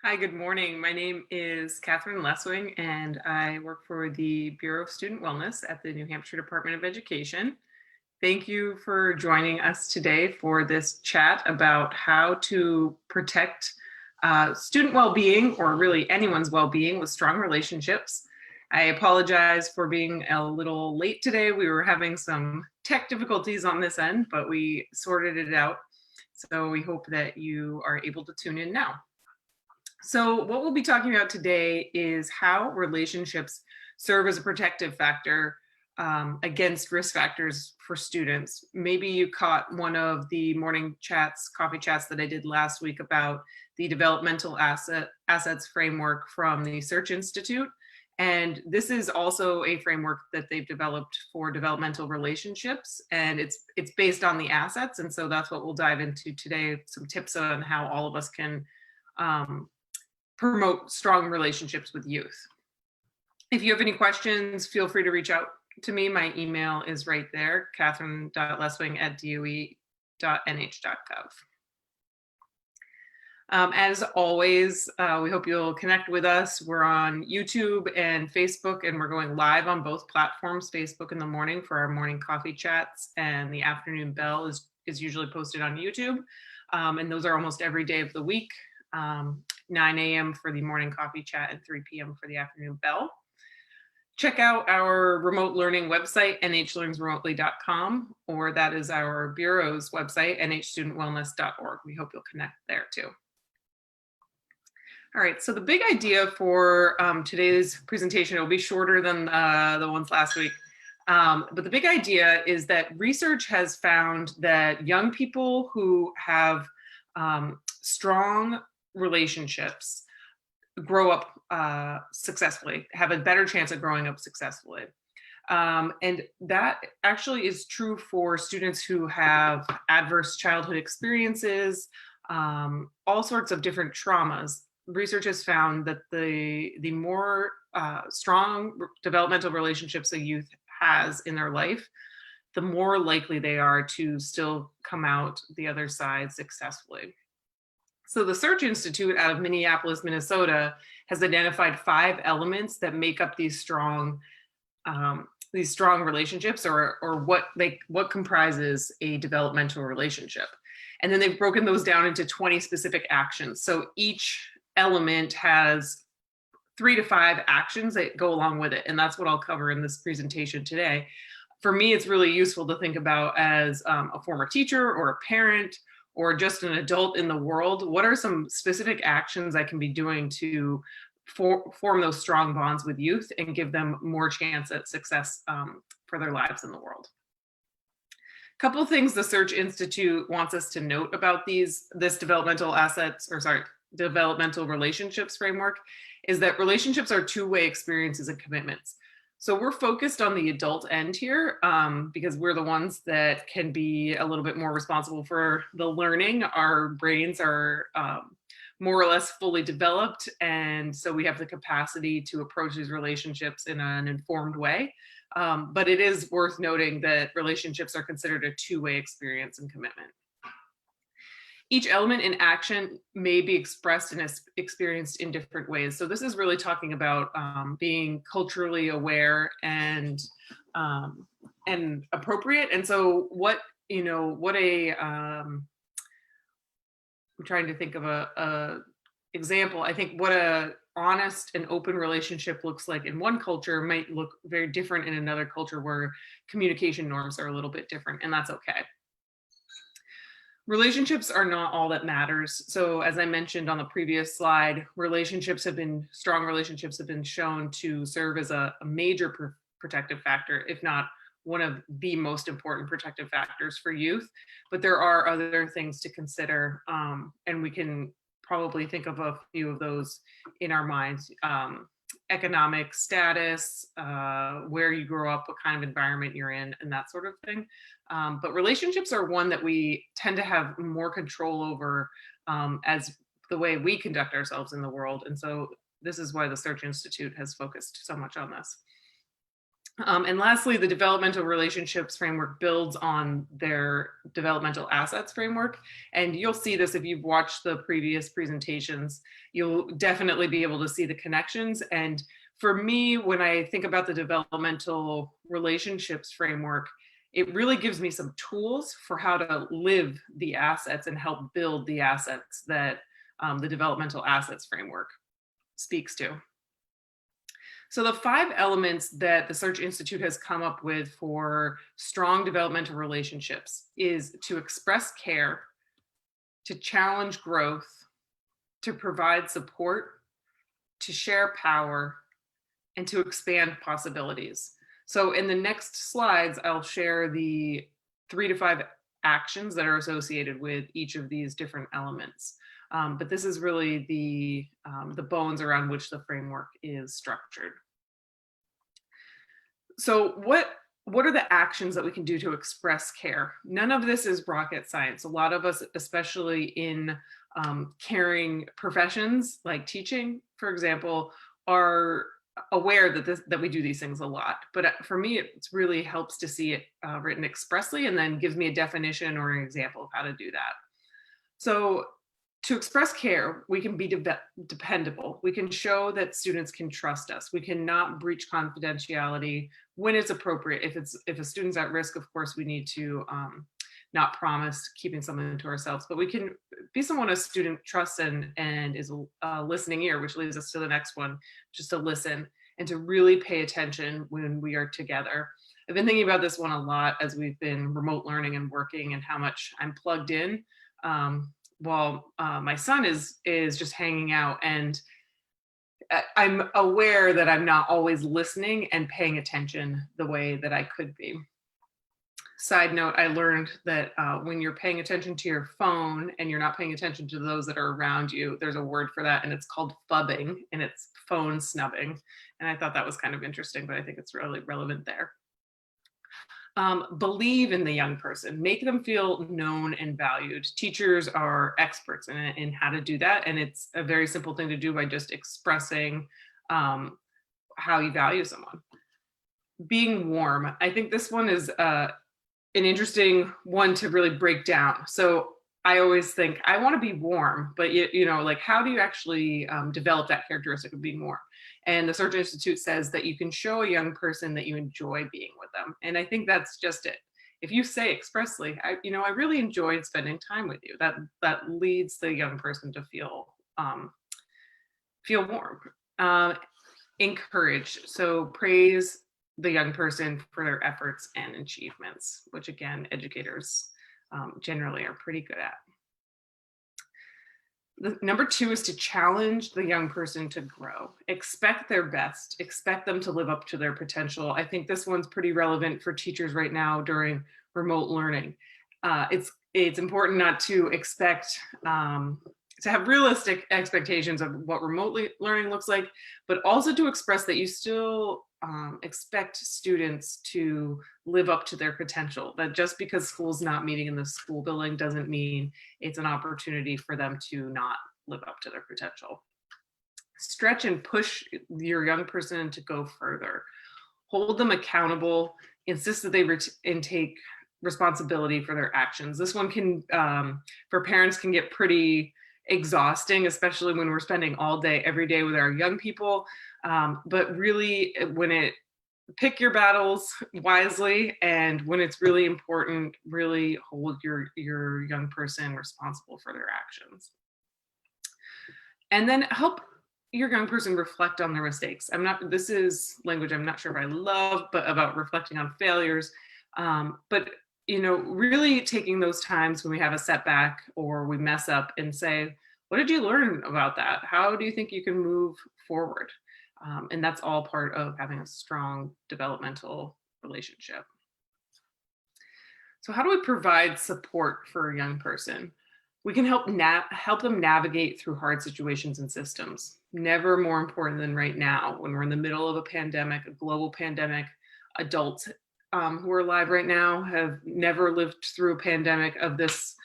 Hi, good morning. My name is Catherine Leswing, and I work for the Bureau of Student Wellness at the New Hampshire Department of Education. Thank you for joining us today for this chat about how to protect student well-being, or really anyone's well-being, with strong relationships. I apologize for being a little late today. We were having some tech difficulties on this end, but we sorted it out. So we hope that you are able to tune in now. So what we'll be talking about today is how relationships serve as a protective factor against risk factors for students. Maybe you caught one of the morning chats, coffee chats that I did last week about the developmental assets framework from the Search Institute. And this is also a framework that they've developed for developmental relationships, and it's based on the assets. And so that's what we'll dive into today, some tips on how all of us can promote strong relationships with youth. If you have any questions, feel free to reach out to me. My email is right there, catherine.leswing@doe.nh.gov. As always, we hope you'll connect with us. We're on YouTube and Facebook, and we're going live on both platforms. Facebook in the morning for our morning coffee chats, and the afternoon bell is usually posted on YouTube. And those are almost every day of the week. 9 a.m. for the morning coffee chat and 3 p.m. for the afternoon bell. Check out our remote learning website, nhlearningsremotely.com, or that is our Bureau's website, nhstudentwellness.org. We hope you'll connect there too. All right, so the big idea for today's presentation, it'll be shorter than the ones last week, but the big idea is that research has found that young people who have strong relationships grow up successfully, have a better chance of growing up successfully. And that actually is true for students who have adverse childhood experiences, all sorts of different traumas. Research has found that the more strong developmental relationships a youth has in their life, the more likely they are to still come out the other side successfully. So the Search Institute out of Minneapolis, Minnesota, has identified 5 elements that make up these strong relationships, or what comprises a developmental relationship. And then they've broken those down into 20 specific actions. So each element has 3 to 5 actions that go along with it. And that's what I'll cover in this presentation today. For me, it's really useful to think about as a former teacher or a parent, or just an adult in the world. What are some specific actions I can be doing to form those strong bonds with youth and give them more chance at success for their lives in the world? A couple of things the Search Institute wants us to note about this developmental relationships framework is that relationships are two-way experiences and commitments. So we're focused on the adult end here because we're the ones that can be a little bit more responsible for the learning. Our brains are more or less fully developed, and so we have the capacity to approach these relationships in an informed way. But it is worth noting that relationships are considered a two-way experience and commitment. Each element in action may be expressed and experienced in different ways. So this is really talking about being culturally aware and appropriate. And so I'm trying to think of a example. I think what a honest and open relationship looks like in one culture might look very different in another culture where communication norms are a little bit different, and that's okay. Relationships are not all that matters. So as I mentioned on the previous slide, strong relationships have been shown to serve as a major protective factor, if not one of the most important protective factors for youth. But there are other things to consider, and we can probably think of a few of those in our minds. Economic status, where you grow up, what kind of environment you're in, and that sort of thing. But relationships are one that we tend to have more control over as the way we conduct ourselves in the world. And so this is why the Search Institute has focused so much on this. And lastly, the developmental relationships framework builds on their developmental assets framework. And you'll see this if you've watched the previous presentations, you'll definitely be able to see the connections. And for me, when I think about the developmental relationships framework, it really gives me some tools for how to live the assets and help build the assets that the developmental assets framework speaks to. So the 5 elements that the Search Institute has come up with for strong developmental relationships is to express care, to challenge growth, to provide support, to share power, and to expand possibilities. So in the next slides, I'll share the 3 to 5 actions that are associated with each of these different elements. But this is really the bones around which the framework is structured. So what are the actions that we can do to express care? None of this is rocket science. A lot of us, especially in caring professions like teaching, for example, are aware that we do these things a lot. But for me, it really helps to see it written expressly and then gives me a definition or an example of how to do that. So to express care, we can be dependable. We can show that students can trust us. We cannot breach confidentiality when it's appropriate. If a student's at risk, of course, we need to not promise keeping something to ourselves, but we can be someone a student trusts and is a listening ear, which leads us to the next one, just to listen and to really pay attention when we are together. I've been thinking about this one a lot as we've been remote learning and working and how much I'm plugged in. While my son is just hanging out, and I'm aware that I'm not always listening and paying attention the way that I could be. Side note, I learned that when you're paying attention to your phone and you're not paying attention to those that are around you, there's a word for that, and it's called phubbing, and it's phone snubbing. And I thought that was kind of interesting, but I think it's really relevant there. Believe in the young person, make them feel known and valued. Teachers are experts in how to do that. And it's a very simple thing to do by just expressing how you value someone. Being warm. I think this one is an interesting one to really break down. So I always think I want to be warm, but you know, like how do you actually develop that characteristic of being warm? And the Search Institute says that you can show a young person that you enjoy being with them. And I think that's just it. If you say expressly, I really enjoyed spending time with you, that leads the young person to feel warm. Encourage. So praise the young person for their efforts and achievements, which again, educators generally are pretty good at. Number 2 is to challenge the young person to grow. Expect their best. Expect them to live up to their potential. I think this one's pretty relevant for teachers right now during remote learning. It's important not to expect to have realistic expectations of what remotely learning looks like, but also to express that you still expect students to live up to their potential. That just because school's not meeting in the school building doesn't mean it's an opportunity for them to not live up to their potential. Stretch and push your young person to go further. Hold them accountable. Insist that they take responsibility for their actions. This one can, for parents, can get pretty exhausting, especially when we're spending all day, every day with our young people. But really, pick your battles wisely, and when it's really important, really hold your young person responsible for their actions. And then help your young person reflect on their mistakes. This is language I'm not sure if I love, but about reflecting on failures. But really taking those times when we have a setback or we mess up and say, what did you learn about that? How do you think you can move forward? And that's all part of having a strong developmental relationship. So how do we provide support for a young person? We can help them navigate through hard situations and systems. Never more important than right now when we're in the middle of a pandemic, a global pandemic. Adults who are alive right now have never lived through a pandemic of this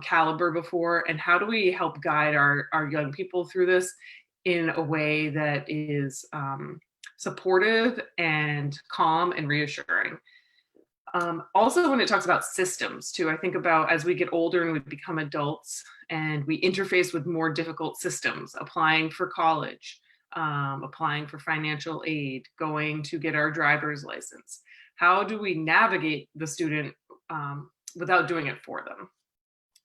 caliber before. And how do we help guide our young people through this in a way that is supportive and calm and reassuring. Also, when it talks about systems, too, I think about as we get older and we become adults and we interface with more difficult systems, applying for college, applying for financial aid, going to get our driver's license. How do we navigate the student without doing it for them?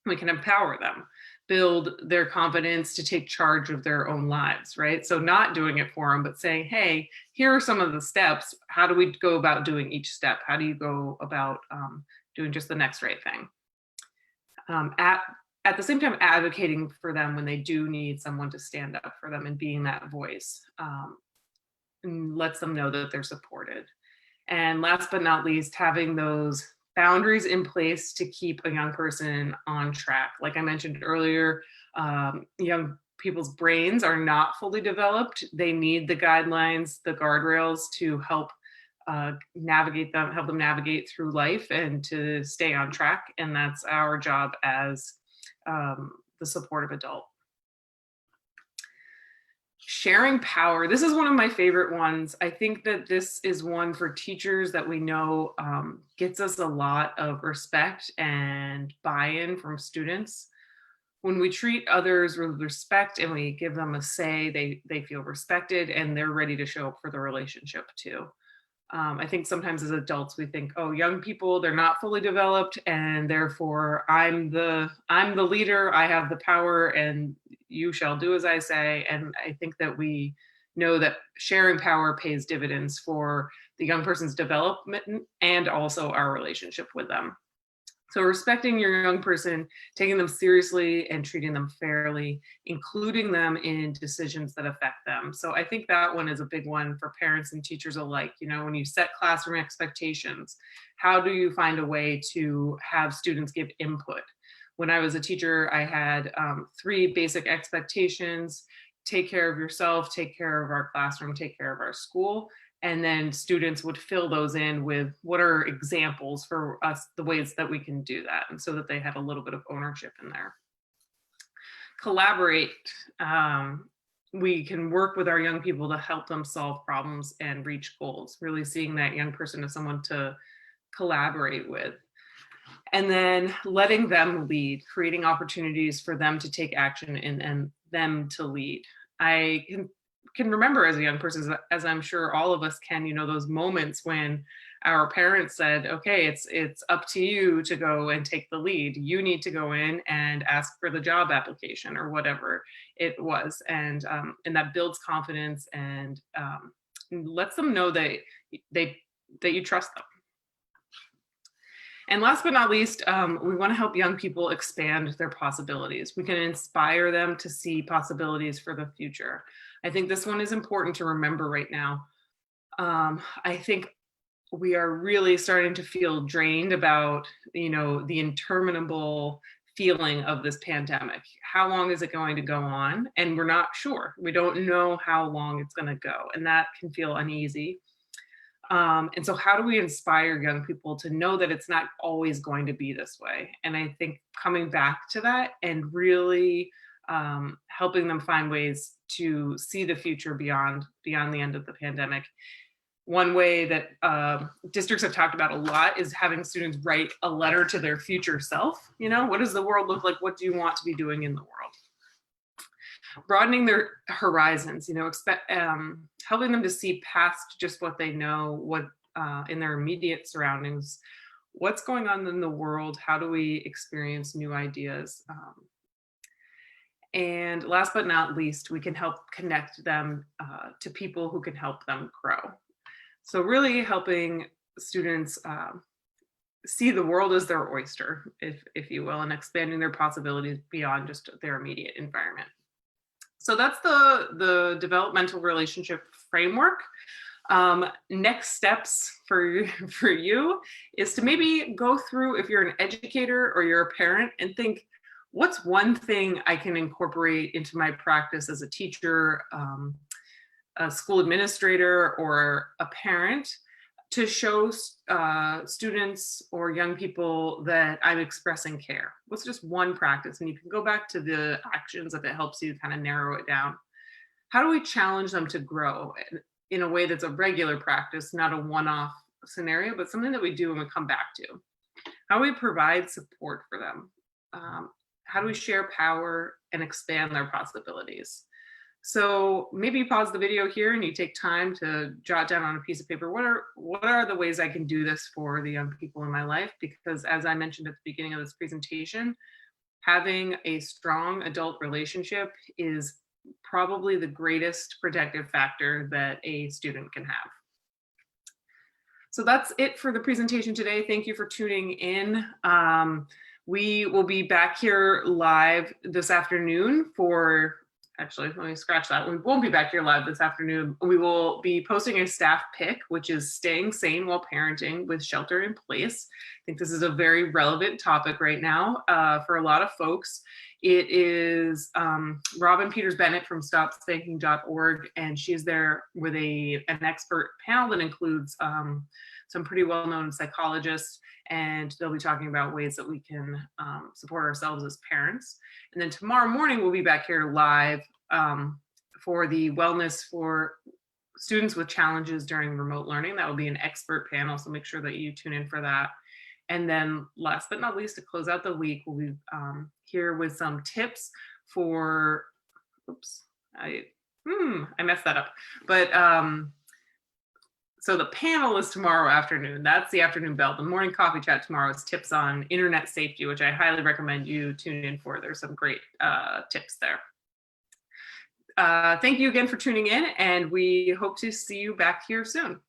We can empower them, build their confidence to take charge of their own lives, right? So not doing it for them, but saying, hey, here are some of the steps. How do we go about doing each step? How do you go about doing just the next right thing? At the same time, advocating for them when they do need someone to stand up for them and being that voice, and lets them know that they're supported. And last but not least, having those boundaries in place to keep a young person on track. Like I mentioned earlier, young people's brains are not fully developed. They need the guidelines, the guardrails to help navigate them, help them navigate through life and to stay on track. And that's our job as the supportive adult. Sharing power. This is one of my favorite ones. I think that this is one for teachers that we know gets us a lot of respect and buy-in from students. When we treat others with respect and we give them a say, they feel respected and they're ready to show up for the relationship too. I think sometimes as adults we think, oh, young people, they're not fully developed, and therefore I'm the leader, I have the power, and you shall do as I say. And I think that we know that sharing power pays dividends for the young person's development and also our relationship with them. So respecting your young person, taking them seriously and treating them fairly, including them in decisions that affect them. So I think that one is a big one for parents and teachers alike. You know, when you set classroom expectations, how do you find a way to have students give input? When I was a teacher, I had 3 basic expectations: take care of yourself, take care of our classroom, take care of our school. And then students would fill those in with what are examples for us, the ways that we can do that, and so that they had a little bit of ownership in there. Collaborate. We can work with our young people to help them solve problems and reach goals, really seeing that young person as someone to collaborate with. And then letting them lead, creating opportunities for them to take action and them to lead. I can remember as a young person, as I'm sure all of us can, you know, those moments when our parents said, okay, it's up to you to go and take the lead. You need to go in and ask for the job application or whatever it was. And that builds confidence and lets them know that that you trust them. And last but not least, we want to help young people expand their possibilities. We can inspire them to see possibilities for the future. I think this one is important to remember right now. I think we are really starting to feel drained about, you know, the interminable feeling of this pandemic. How long is it going to go on? And we're not sure. We don't know how long it's going to go, and that can feel uneasy. And so how do we inspire young people to know that it's not always going to be this way? And I think coming back to that and really helping them find ways to see the future beyond the end of the pandemic. One way that districts have talked about a lot is having students write a letter to their future self. You know, what does the world look like? What do you want to be doing in the world? Broadening their horizons, you know, helping them to see past just what they know, what in their immediate surroundings, what's going on in the world, how do we experience new ideas. And last but not least, we can help connect them to people who can help them grow. So really helping students see the world as their oyster, if you will, and expanding their possibilities beyond just their immediate environment. So that's the developmental relationship framework. Next steps for you is to maybe go through, if you're an educator or you're a parent, and think, what's one thing I can incorporate into my practice as a teacher, a school administrator, or a parent to show students or young people that I'm expressing care? What's just one practice? And you can go back to the actions if it helps you kind of narrow it down. How do we challenge them to grow? in a way that's a regular practice, not a one-off scenario, but something that we do and we come back to. How do we provide support for them? How do we share power and expand their possibilities? So maybe you pause the video here and you take time to jot down on a piece of paper, what are the ways I can do this for the young people in my life? Because as I mentioned at the beginning of this presentation, having a strong adult relationship is probably the greatest protective factor that a student can have. So that's it for the presentation today. Thank you for tuning in. We will be back here live this afternoon for, actually, let me scratch that. We won't be back here live this afternoon. We will be posting a staff pick, which is staying sane while parenting with shelter in place. I think this is a very relevant topic right now for a lot of folks. It is Robin Peters-Bennett from stopspanking.org, and she's there with an expert panel that includes some pretty well-known psychologists, and they'll be talking about ways that we can support ourselves as parents. And then tomorrow morning, we'll be back here live for the wellness for students with challenges during remote learning. That will be an expert panel, so make sure that you tune in for that. And then last but not least, to close out the week, we'll be here with some tips for, oops, I messed that up. But so the panel is tomorrow afternoon. That's the afternoon bell. The morning coffee chat tomorrow is tips on internet safety, which I highly recommend you tune in for. There's some great tips there. Thank you again for tuning in, and we hope to see you back here soon.